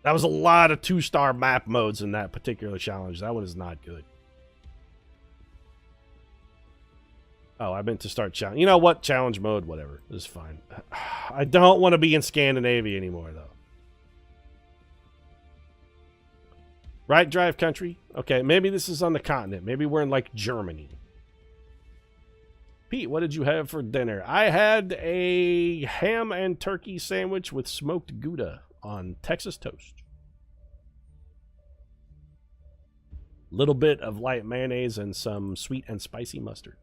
That was a lot of 2-star map modes in that particular challenge. That one is not good. Oh, I meant to start challenge. You know what? Challenge mode, whatever. This is fine. I don't want to be in Scandinavia anymore, though. Right drive country? Okay, maybe this is on the continent. Maybe we're in, like, Germany. Pete, what did you have for dinner? I had a ham and turkey sandwich with smoked Gouda on Texas toast. Little bit of light mayonnaise and some sweet and spicy mustard.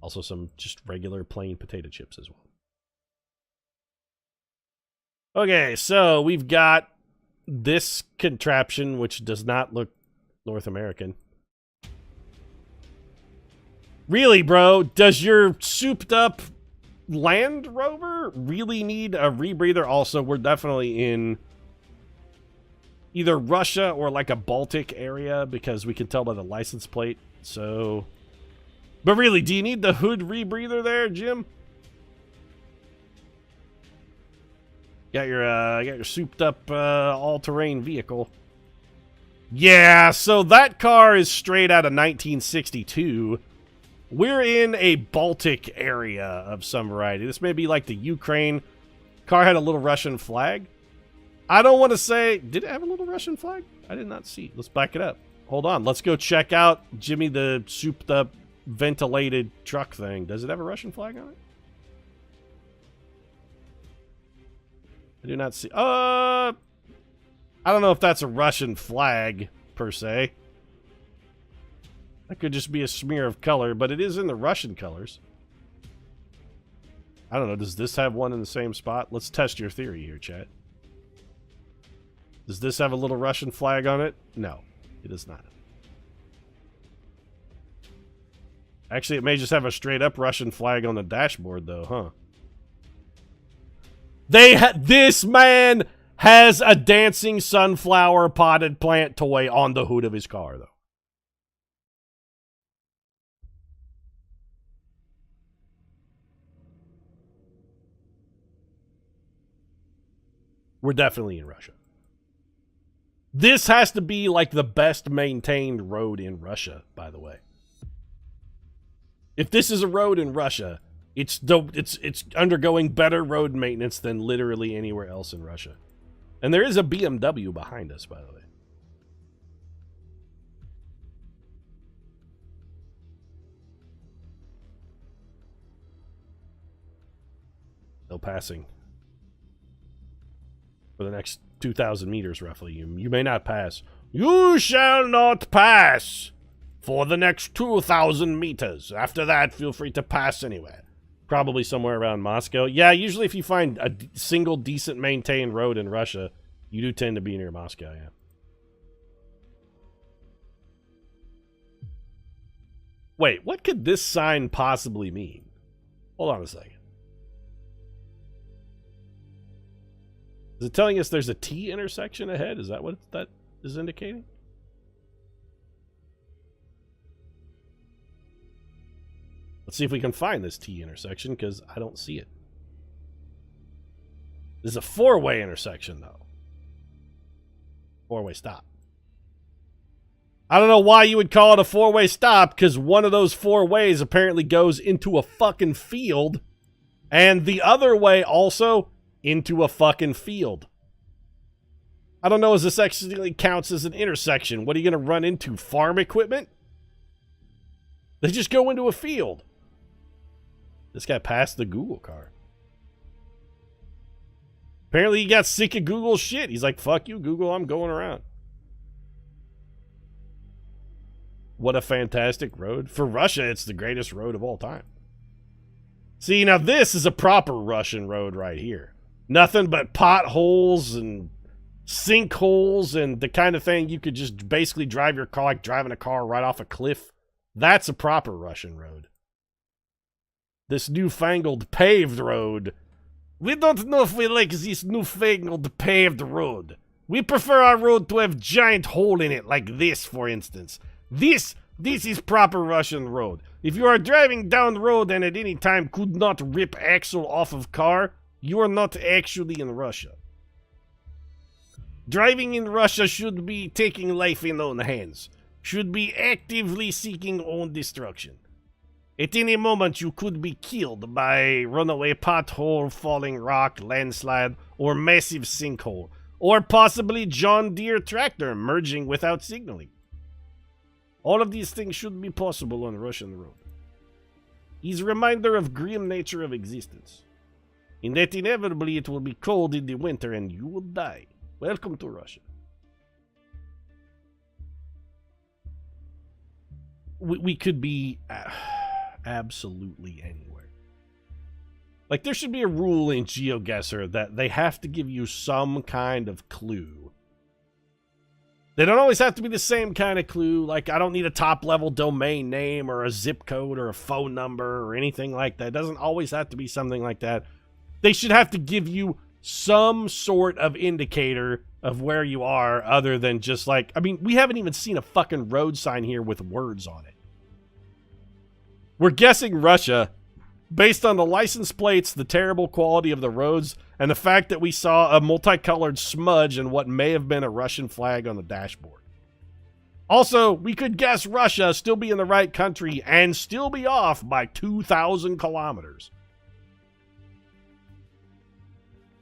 Also some just regular plain potato chips as well. Okay, so we've got this contraption, which does not look North American. Really, bro? Does your souped-up Land Rover really need a rebreather? Also, we're definitely in either Russia or like a Baltic area because we can tell by the license plate. So, but really, do you need the hood rebreather there, Jim? Got your souped-up all-terrain vehicle. Yeah, so that car is straight out of 1962. We're in a Baltic area of some variety. This may be like the Ukraine. Car had a little Russian flag. I don't want to say... Did it have a little Russian flag? I did not see. Let's back it up. Hold on. Let's go check out Jimmy the souped-up ventilated truck thing. Does it have a Russian flag on it? I do not see... I don't know if that's a Russian flag, per se. That could just be a smear of color, but it is in the Russian colors. I don't know. Does this have one in the same spot? Let's test your theory here, chat. Does this have a little Russian flag on it? No, it does not. Actually, it may just have a straight-up Russian flag on the dashboard, though, huh? This man has a dancing sunflower potted plant toy on the hood of his car, though. We're definitely in Russia. This has to be like the best maintained road in Russia, by the way. If this is a road in Russia, it's undergoing better road maintenance than literally anywhere else in Russia. And there is a BMW behind us, by the way. No passing. For the next 2,000 meters, roughly. You may not pass. You shall not pass for the next 2,000 meters. After that, feel free to pass anywhere. Probably somewhere around Moscow. Yeah, usually if you find a single decent maintained road in Russia, you do tend to be near Moscow, yeah. Wait, what could this sign possibly mean? Hold on a second. Is it telling us there's a T intersection ahead? Is that what that is indicating? Let's see if we can find this T intersection, because I don't see it. This is a four-way intersection, though. Four-way stop. I don't know why you would call it a four-way stop, because one of those four ways apparently goes into a fucking field, and the other way also into a fucking field. I don't know if this actually counts as an intersection. What are you going to run into? Farm equipment? They just go into a field. This guy passed the Google car. Apparently he got sick of Google shit. He's like, fuck you, Google, I'm going around. What a fantastic road. For Russia, it's the greatest road of all time. See, now this is a proper Russian road right here. Nothing but potholes and sinkholes and the kind of thing you could just basically drive your car like driving a car right off a cliff. That's a proper Russian road. This newfangled paved road. We don't know if we like this newfangled paved road. We prefer our road to have giant hole in it, like this, for instance. This is proper Russian road. If you are driving down the road and at any time could not rip axle off of car, You are not actually in Russia. Driving in Russia should be taking life in own hands. Should be actively seeking own destruction. At any moment, you could be killed by runaway pothole, falling rock, landslide, or massive sinkhole, or possibly John Deere tractor merging without signaling. All of these things should be possible on a Russian road. Is a reminder of grim nature of existence, in that inevitably it will be cold in the winter and you will die. Welcome to Russia. We could be absolutely anywhere. Like, there should be a rule in GeoGuessr that they have to give you some kind of clue. They don't always have to be the same kind of clue. Like, I don't need a top-level domain name or a zip code or a phone number or anything like that. It doesn't always have to be something like that. They should have to give you some sort of indicator of where you are other than just like, I mean, we haven't even seen a fucking road sign here with words on it. We're guessing Russia based on the license plates, the terrible quality of the roads, and the fact that we saw a multicolored smudge and what may have been a Russian flag on the dashboard. Also, we could guess Russia, still be in the right country, and still be off by 2,000 kilometers.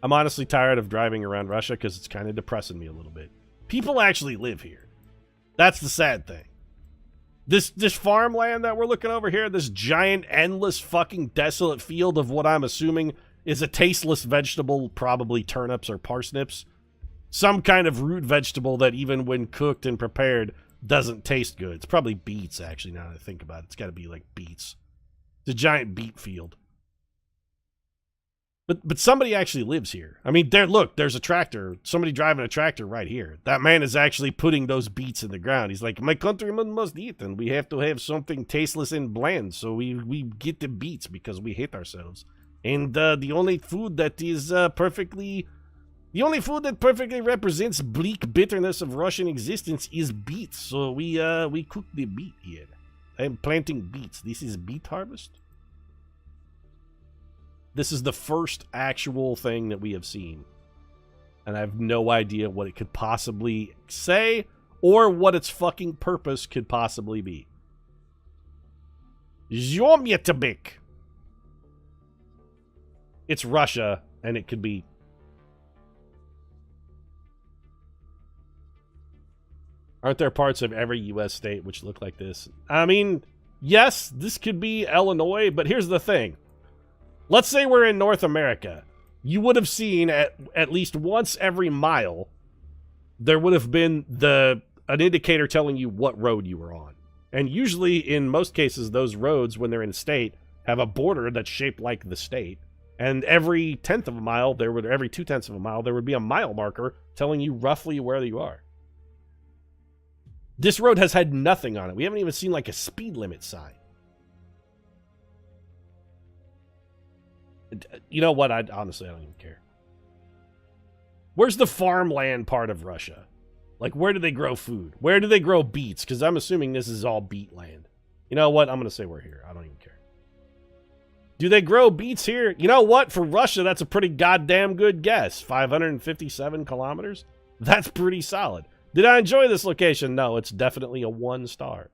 I'm honestly tired of driving around Russia because it's kind of depressing me a little bit. People actually live here. That's the sad thing. This farmland that we're looking over here, this giant, endless, fucking desolate field of what I'm assuming is a tasteless vegetable, probably turnips or parsnips. Some kind of root vegetable that even when cooked and prepared doesn't taste good. It's probably beets, actually, now that I think about it. It's got to be like beets. It's a giant beet field. But somebody actually lives here. I mean, look, there's a tractor. Somebody driving a tractor right here. That man is actually putting those beets in the ground. He's like, my countrymen must eat, and we have to have something tasteless and bland, so we get the beets because we hate ourselves. And the only food that perfectly represents bleak bitterness of Russian existence is beets. So we cook the beet here. I'm planting beets. This is beet harvest. This is the first actual thing that we have seen. And I have no idea what it could possibly say or what its fucking purpose could possibly be. Zhomyetabik. It's Russia, and it could be... Aren't there parts of every U.S. state which look like this? I mean, yes, this could be Illinois, but here's the thing. Let's say we're in North America. You would have seen at least once every mile, there would have been an indicator telling you what road you were on. And usually, in most cases, those roads, when they're in a state, have a border that's shaped like the state. And every tenth of a mile, every 2/10 of a mile, there would be a mile marker telling you roughly where you are. This road has had nothing on it. We haven't even seen like a speed limit sign. You know what? Honestly, I don't even care. Where's the farmland part of Russia? Like, where do they grow food? Where do they grow beets? Because I'm assuming this is all beet land. You know what? I'm going to say we're here. I don't even care. Do they grow beets here? You know what? For Russia, that's a pretty goddamn good guess. 557 kilometers? That's pretty solid. Did I enjoy this location? No, it's definitely a 1 star.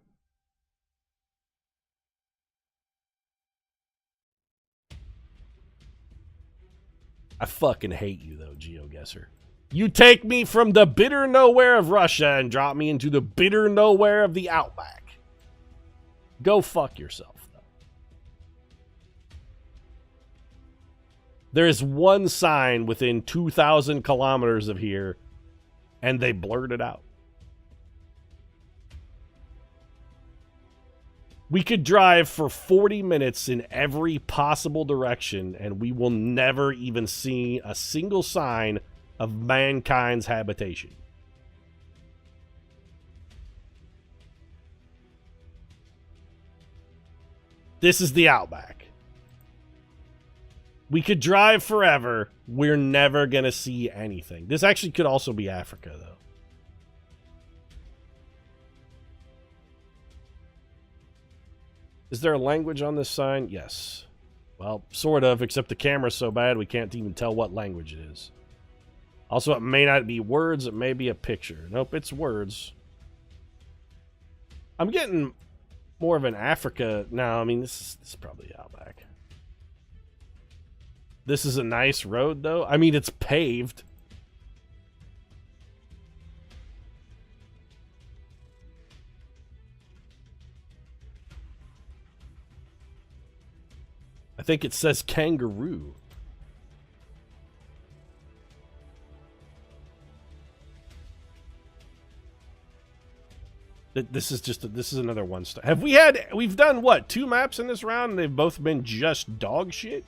I fucking hate you, though, GeoGuessr. You take me from the bitter nowhere of Russia and drop me into the bitter nowhere of the Outback. Go fuck yourself, though. There is one sign within 2,000 kilometers of here, and they blurred it out. We could drive for 40 minutes in every possible direction, and we will never even see a single sign of mankind's habitation. This is the Outback. We could drive forever. We're never going to see anything. This actually could also be Africa, though. Is there a language on this sign? Yes. Well, sort of, except the camera's so bad we can't even tell what language it is. Also, it may not be words, it may be a picture. Nope, it's words. I'm getting more of an Africa... No, I mean, this is probably Outback. This is a nice road, though. I mean, it's paved. I think it says kangaroo. This is another one star. We've done what, 2 maps in this round and they've both been just dog shit?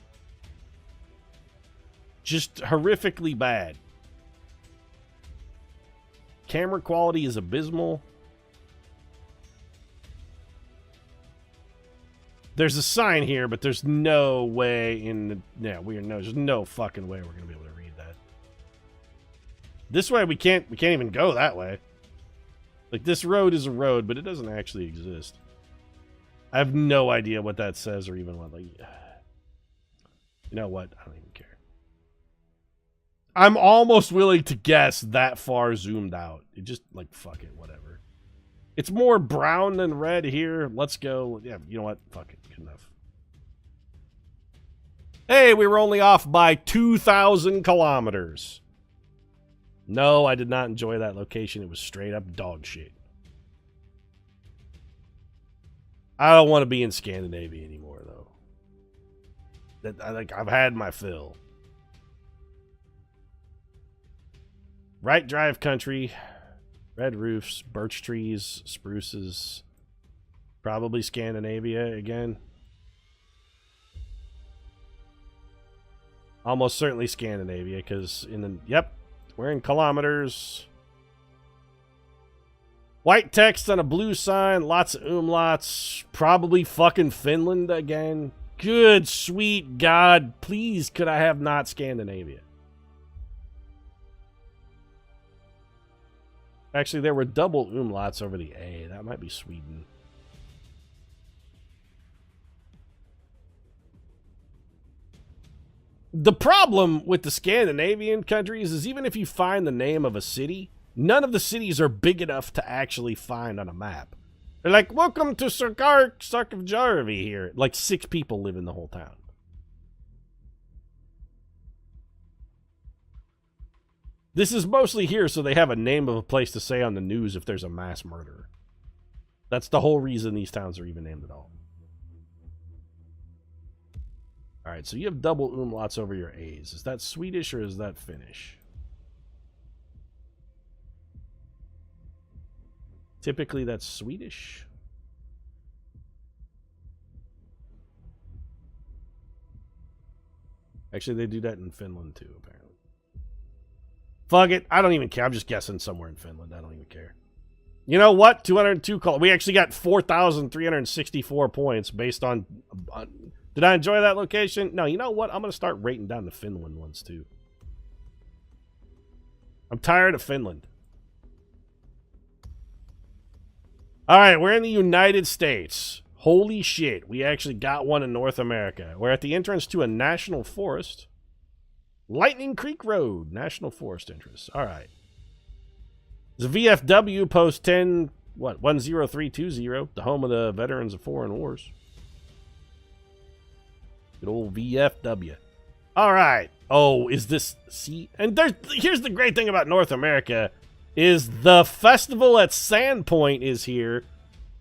Just horrifically bad. Camera quality is abysmal. There's a sign here, but there's no way there's no fucking way we're gonna be able to read that. This way we can't even go that way. Like, this road is a road, but it doesn't actually exist. I have no idea what that says or even what, like... You know what? I don't even care. I'm almost willing to guess that far zoomed out. It just, like, fuck it, whatever. It's more brown than red here. Let's go. Yeah, you know what? Fuck it. Good enough. Hey, we were only off by 2,000 kilometers. No, I did not enjoy that location. It was straight up dog shit. I don't want to be in Scandinavia anymore, though. I've had my fill. Right drive country. Red roofs, birch trees, spruces. Probably Scandinavia again. Almost certainly Scandinavia, because yep, we're in kilometers. White text on a blue sign, lots of umlauts. Probably fucking Finland again. Good sweet God, please could I have not Scandinavia? Actually, there were double umlauts over the A. That might be Sweden. The problem with the Scandinavian countries is even if you find the name of a city, none of the cities are big enough to actually find on a map. They're like, welcome to Sarkavjarvi here. Like 6 people live in the whole town. This is mostly here so they have a name of a place to say on the news if there's a mass murder. That's the whole reason these towns are even named at all. Alright, so you have double umlauts over your A's. Is that Swedish or is that Finnish? Typically that's Swedish. Actually, they do that in Finland too, apparently. Fuck it. I don't even care. I'm just guessing somewhere in Finland. I don't even care. You know what? 202 call. We actually got 4,364 points based on... Did I enjoy that location? No, you know what? I'm going to start rating down the Finland ones too. I'm tired of Finland. Alright, we're in the United States. Holy shit. We actually got one in North America. We're at the entrance to a national forest. Lightning Creek Road, National Forest entrance. All right. The VFW post 10320, the home of the veterans of foreign wars. Good old VFW. All right. Oh, is this... See? And here's the great thing about North America is the festival at Sandpoint is here,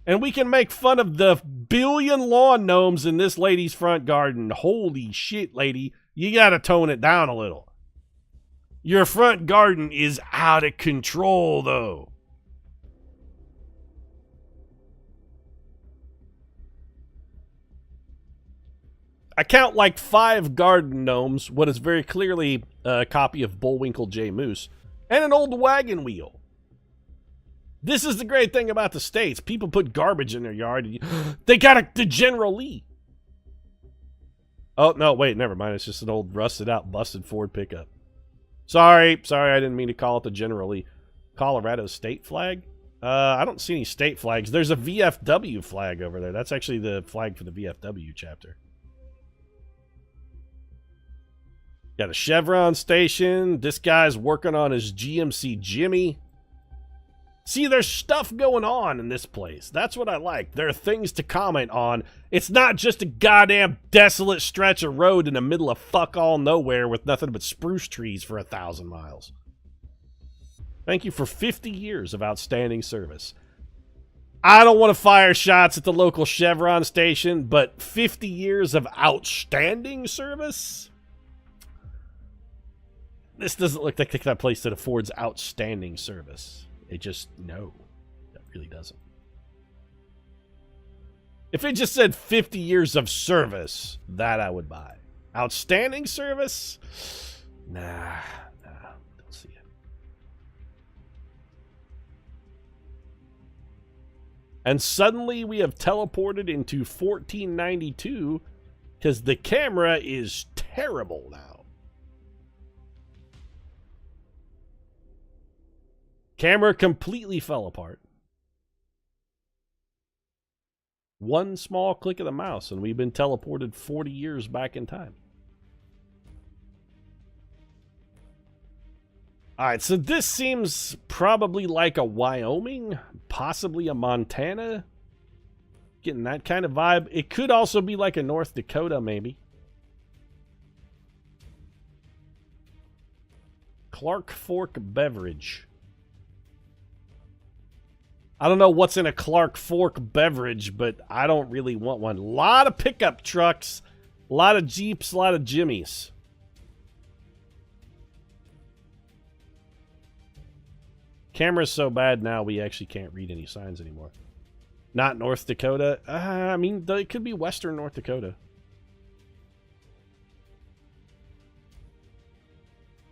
and we can make fun of the billion lawn gnomes in this lady's front garden. Holy shit, lady. You gotta tone it down a little. Your front garden is out of control, though. I count like 5 garden gnomes, what is very clearly a copy of Bullwinkle J. Moose, and an old wagon wheel. This is the great thing about the States. People put garbage in their yard. And they got the General Lee. Oh, no, wait, never mind. It's just an old rusted out, busted Ford pickup. Sorry, I didn't mean to call it the General Lee. Colorado state flag? I don't see any state flags. There's a VFW flag over there. That's actually the flag for the VFW chapter. Got a Chevron station. This guy's working on his GMC Jimmy. See, there's stuff going on in this place. That's what I like. There are things to comment on. It's not just a goddamn desolate stretch of road in the middle of fuck all nowhere with nothing but spruce trees for 1,000 miles. Thank you for 50 years of outstanding service. I don't want to fire shots at the local Chevron station, but 50 years of outstanding service? This doesn't look like that place that affords outstanding service. It just, no, that really doesn't. If it just said 50 years of service, that I would buy. Outstanding service? Nah, don't see it. And suddenly we have teleported into 1492 because the camera is terrible now. Camera completely fell apart. One small click of the mouse, and we've been teleported 40 years back in time. Alright, so this seems probably like a Wyoming, possibly a Montana. Getting that kind of vibe. It could also be like a North Dakota, maybe. Clark Fork Beverage. I don't know what's in a Clark Fork beverage, but I don't really want one. A lot of pickup trucks, a lot of Jeeps, a lot of Jimmies. Camera's so bad now we actually can't read any signs anymore. Not North Dakota. I mean, it could be Western North Dakota.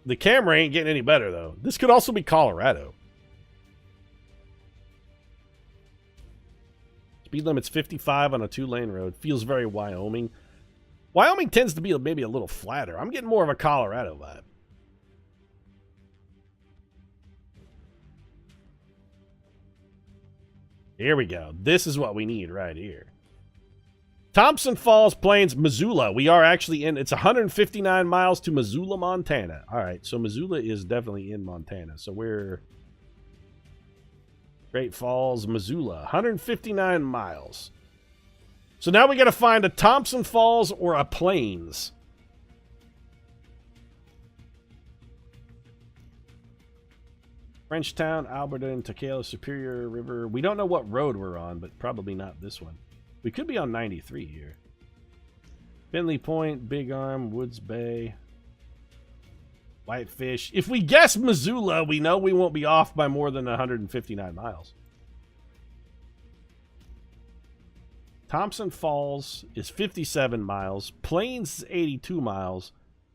The camera ain't getting any better, though. This could also be Colorado. Speed limit's 55 on a 2-lane road. Feels very Wyoming. Wyoming tends to be maybe a little flatter. I'm getting more of a Colorado vibe. Here we go. This is what we need right here. Thompson Falls Plains, Missoula. We are actually in. It's 159 miles to Missoula, Montana. All right, so Missoula is definitely in Montana. So we're... Great Falls, Missoula, 159 miles. So now we got to find a Thompson Falls or a Plains. Frenchtown, Alberton, Tocala, Superior River. We don't know what road we're on, but probably not this one. We could be on 93 here. Finley Point, Big Arm, Woods Bay. Whitefish. If we guess Missoula, we know we won't be off by more than 159 miles. Thompson Falls is 57 miles. Plains is 82 miles.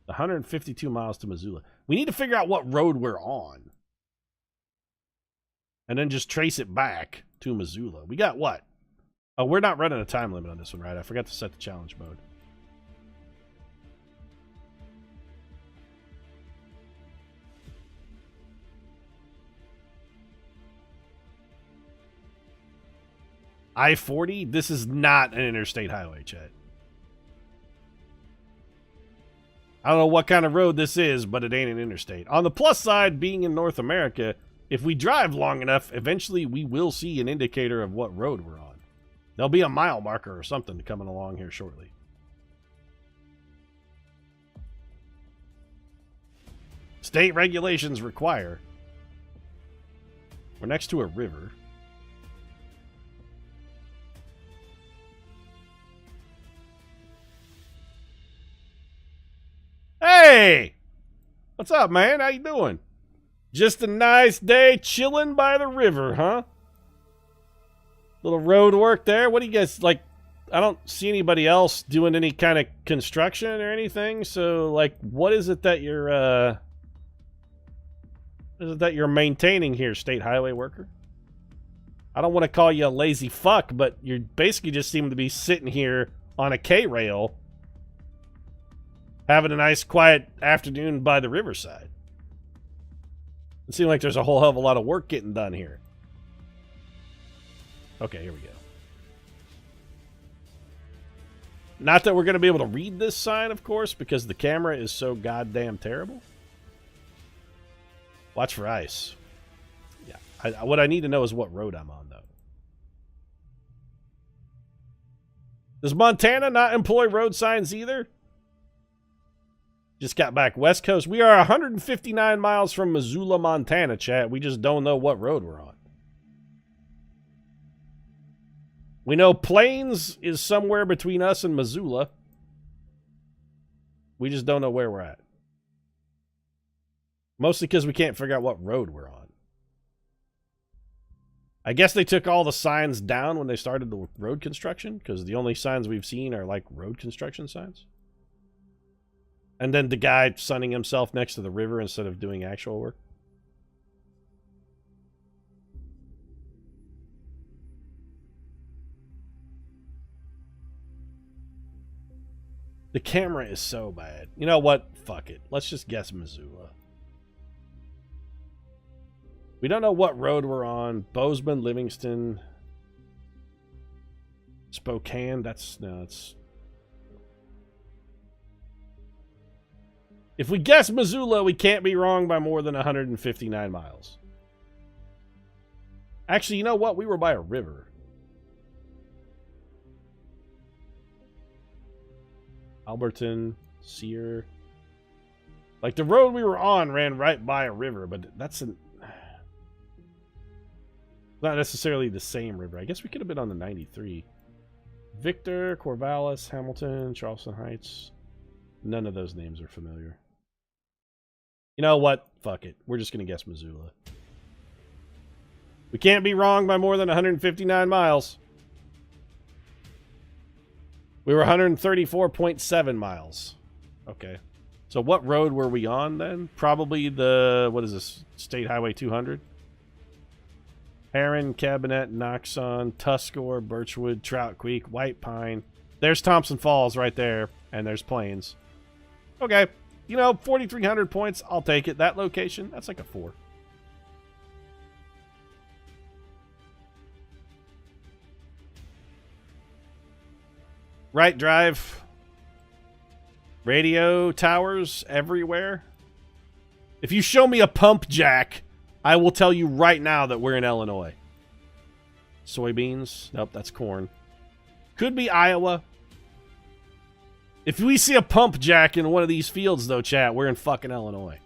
152 miles to Missoula. We need to figure out what road we're on. And then just trace it back to Missoula. We got what? Oh, we're not running a time limit on this one, right? I forgot to set the challenge mode. I-40? This is not an interstate highway, Chet. I don't know what kind of road this is, but it ain't an interstate. On the plus side, being in North America, if we drive long enough, eventually we will see an indicator of what road we're on. There'll be a mile marker or something coming along here shortly. State regulations require. We're next to a river. Hey! What's up, man? How you doing? Just a nice day chilling by the river, huh? Little road work there. What do you guys, like, I don't see anybody else doing any kind of construction or anything, so, like, what is it that you're maintaining here, state highway worker? I don't want to call you a lazy fuck, but you basically just seem to be sitting here on a K-rail having a nice, quiet afternoon by the riverside. It seems like there's a whole hell of a lot of work getting done here. Okay, here we go. Not that we're going to be able to read this sign, of course, because the camera is so goddamn terrible. Watch for ice. Yeah. What I need to know is what road I'm on, though. Does Montana not employ road signs either? Just got back West Coast. We are 159 miles from Missoula, Montana, chat. We just don't know what road we're on. We know Plains is somewhere between us and Missoula. We just don't know where we're at. Mostly because we can't figure out what road we're on. I guess they took all the signs down when they started the road construction, because the only signs we've seen are like road construction signs. And then the guy sunning himself next to the river instead of doing actual work. The camera is so bad. You know what? Fuck it. Let's just guess Missoula. We don't know what road we're on. Bozeman, Livingston, Spokane. That's... If we guess Missoula, we can't be wrong by more than 159 miles. Actually, you know what? We were by a river. Alberton, Sear. Like, the road we were on ran right by a river, but that's not necessarily the same river. I guess we could have been on the 93. Victor, Corvallis, Hamilton, Charleston Heights. None of those names are familiar. You know what? Fuck it. We're just going to guess Missoula. We can't be wrong by more than 159 miles. We were 134.7 miles. Okay. So what road were we on then? Probably the, what is this? State Highway 200? Heron, Cabinet, Noxon, Tuscarora, Birchwood, Trout Creek, White Pine. There's Thompson Falls right there. And there's Plains. Okay. You know, 4,300 points. I'll take it. That location, that's like a 4. Right drive. Radio towers everywhere. If you show me a pump jack, I will tell you right now that we're in Illinois. Soybeans. Nope, that's corn. Could be Iowa. If we see a pump jack in one of these fields, though, chat, we're in fucking Illinois.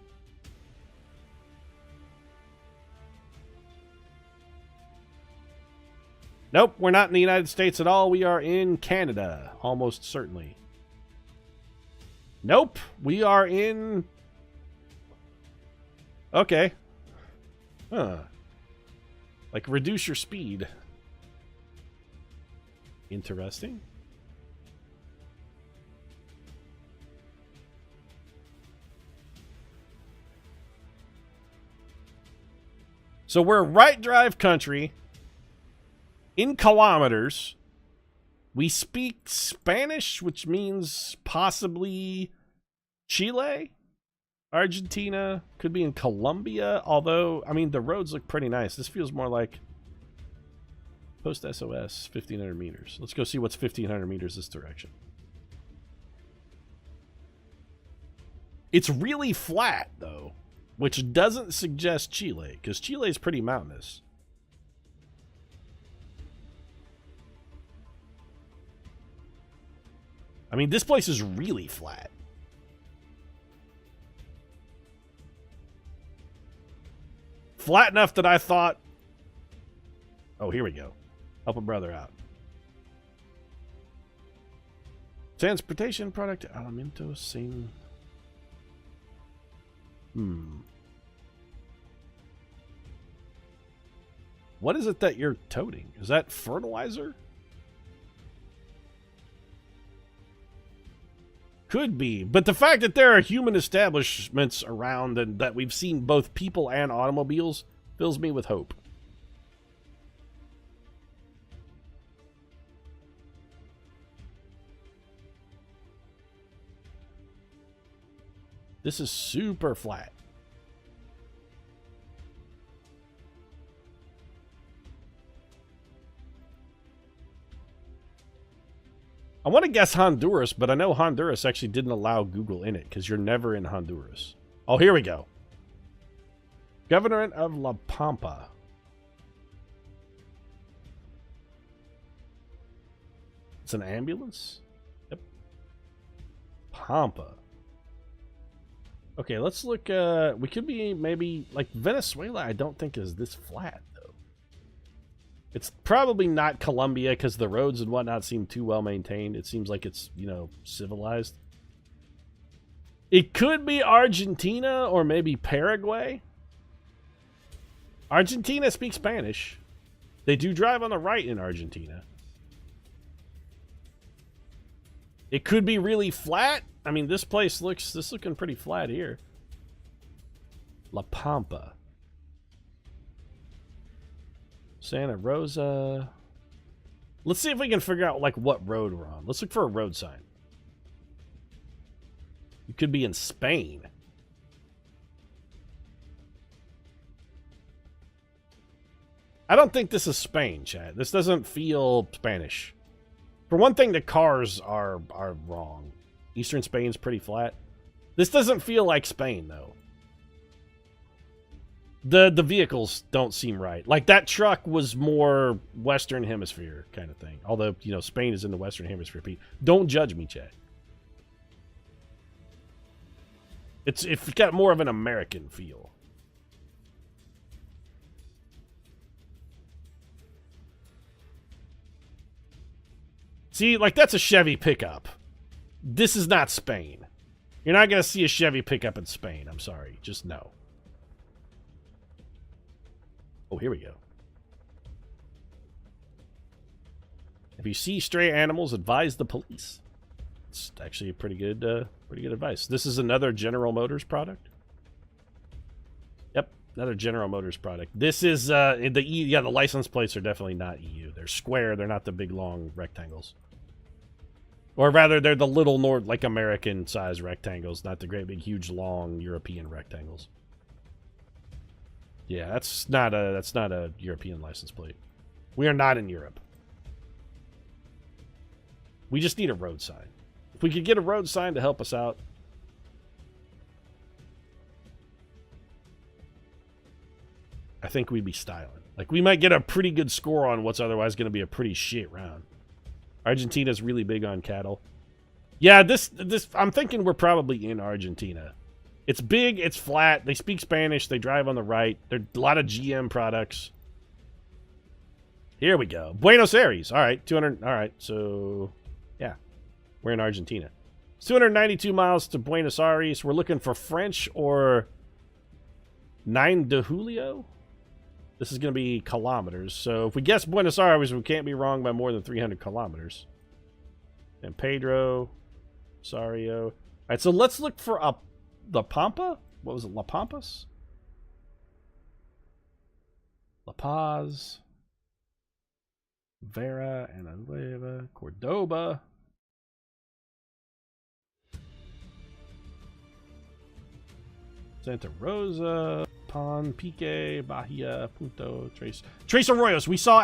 Nope, we're not in the United States at all. We are in Canada, almost certainly. Nope, we are in... Okay. Huh. Like, reduce your speed. Interesting. So we're right drive country. In kilometers. We speak Spanish, which means possibly Chile, Argentina, could be in Colombia. Although, I mean, the roads look pretty nice. This feels more like post SOS, 1,500 meters. Let's go see what's 1,500 meters this direction. It's really flat, though, which doesn't suggest Chile, because Chile is pretty mountainous. I mean, this place is really flat. Flat enough that I thought... Oh, here we go. Help a brother out. Transportation product, Alimento, same... What is it that you're toting? Is that fertilizer? Could be. But the fact that there are human establishments around and that we've seen both people and automobiles fills me with hope. This is super flat. I want to guess Honduras, but I know Honduras actually didn't allow Google in it because you're never in Honduras. Oh, here we go. Governorate of La Pampa. It's an ambulance? Yep. Pampa. Okay, let's look. We could be maybe like Venezuela. I don't think is this flat though. It's probably not Colombia because the roads and whatnot seem too well maintained. It seems like it's, you know, civilized. It could be Argentina or maybe Paraguay. Argentina speaks Spanish. They do drive on the right in Argentina. It could be really flat. I mean, this place looking pretty flat here. La Pampa. Santa Rosa. Let's see if we can figure out like what road we're on. Let's look for a road sign. It could be in Spain. I don't think this is Spain, chat. This doesn't feel Spanish. For one thing, the cars are wrong. Eastern Spain's pretty flat. This doesn't feel like Spain, though. The vehicles don't seem right. Like, that truck was more Western Hemisphere kind of thing. Although, you know, Spain is in the Western Hemisphere. Don't judge me, chat. It's got more of an American feel. See, like, that's a Chevy pickup. This is not Spain. You're not going to see a Chevy pickup in Spain. I'm sorry. Just no. Oh, here we go. If you see stray animals, advise the police. It's actually a pretty good advice. This is another General Motors product. Yep, another General Motors product. This is the license plates are definitely not EU. They're square. They're not the big long rectangles. Or rather, they're the little like American size rectangles, not the great big huge long European rectangles. Yeah, that's not a European license plate. We are not in Europe. We just need a road sign. If we could get a road sign to help us out. I think we'd be styling. Like, we might get a pretty good score on what's otherwise going to be a pretty shit round. Argentina's really big on cattle. Yeah, this I'm thinking we're probably in Argentina. It's big, it's flat, they speak Spanish, they drive on the right. There's a lot of GM products. Here we go. Buenos Aires. All right, 200. All right, so yeah, we're in Argentina. It's 292 miles to Buenos Aires. We're looking for French or 9 de Julio. This is going to be kilometers. So if we guess Buenos Aires, we can't be wrong by more than 300 kilometers. And Pedro, Rosario. All right, so let's look for La Pampa. What was it? La Pampas? La Paz. Vera, Ananueva, Cordoba. Santa Rosa, Pan, Pique, Bahia, Punto, Tres Arroyos. We saw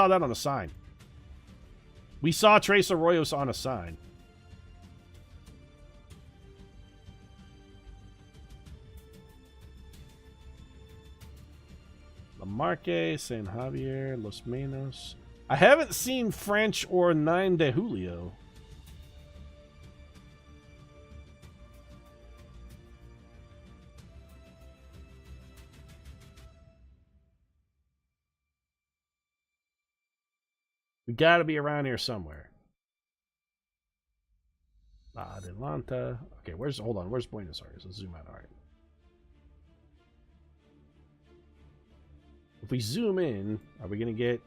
that on a sign. We saw Tres Arroyos on a sign. La Marque, San Javier, Los Menos. I haven't seen French or 9 de Julio. We gotta be around here somewhere. Adelanta. Okay, hold on, where's Buenos Aires? Let's zoom out. All right. If we zoom in, are we gonna get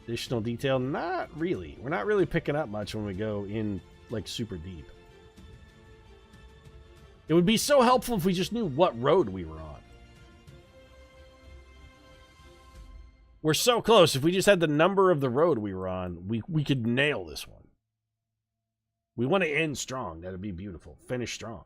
additional detail? Not really. We're not really picking up much when we go in, like, super deep. It would be so helpful if we just knew what road we were on. We're so close. If we just had the number of the road we were on, we could nail this one. We want to end strong. That'd be beautiful. Finish strong.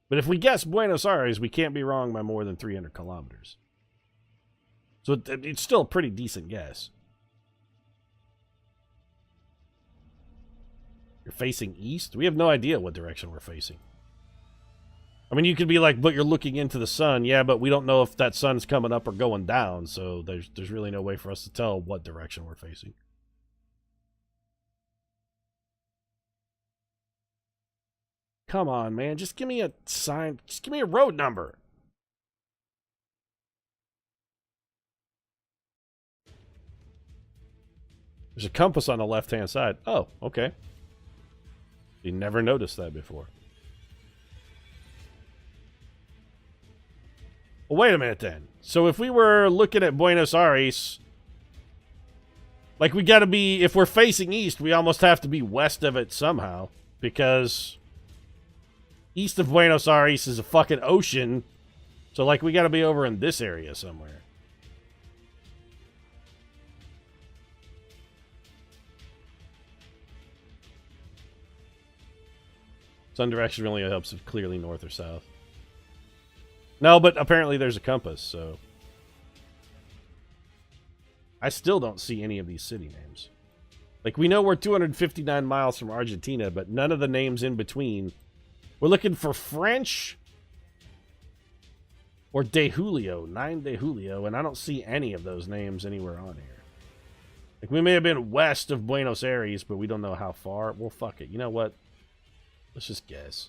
But But if we guess Buenos Aires, we can't be wrong by more than 300 kilometers. So it's still a pretty decent guess. You're facing east? We have no idea what direction we're facing. I mean, you could be like, but you're looking into the sun. Yeah, but we don't know if that sun's coming up or going down, so there's really no way for us to tell what direction we're facing. Come on, man. Just give me a sign. Just give me a road number. There's a compass on the left-hand side. Oh, okay. You never noticed that before. Well, wait a minute then. So if we were looking at Buenos Aires, like we gotta be, if we're facing east, we almost have to be west of it somehow, because east of Buenos Aires is a fucking ocean, so like we gotta be over in this area somewhere. Sun direction really helps if clearly north or south. No, but apparently there's a compass, so... I still don't see any of these city names. Like, we know we're 259 miles from Argentina, but none of the names in between. We're looking for French or De Julio, 9 De Julio, and I don't see any of those names anywhere on here. Like, we may have been west of Buenos Aires, but we don't know how far. Well, fuck it. You know what? Let's just guess.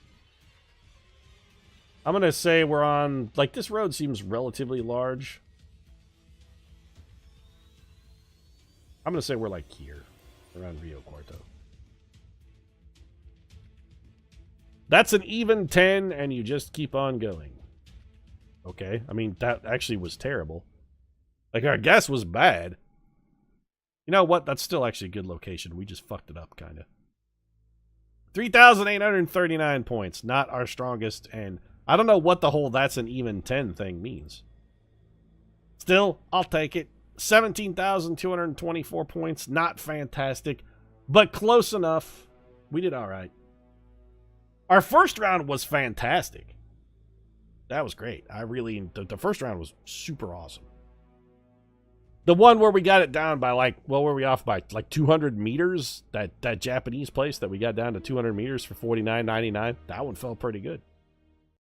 I'm going to say we're on... Like, this road seems relatively large. I'm going to say we're, like, here. Around Rio Cuarto. That's an even 10, and you just keep on going. Okay. I mean, that actually was terrible. Like, our guess was bad. You know what? That's still actually a good location. We just fucked it up, kind of. 3,839 points. Not our strongest, and... I don't know what the whole that's an even 10 thing means. Still, I'll take it. 17,224 points. Not fantastic, but close enough. We did all right. Our first round was fantastic. That was great. I really... The first round was super awesome. The one where we got it down by like... Well, were we off by like 200 meters? That Japanese place that we got down to 200 meters for $49.99? That one felt pretty good.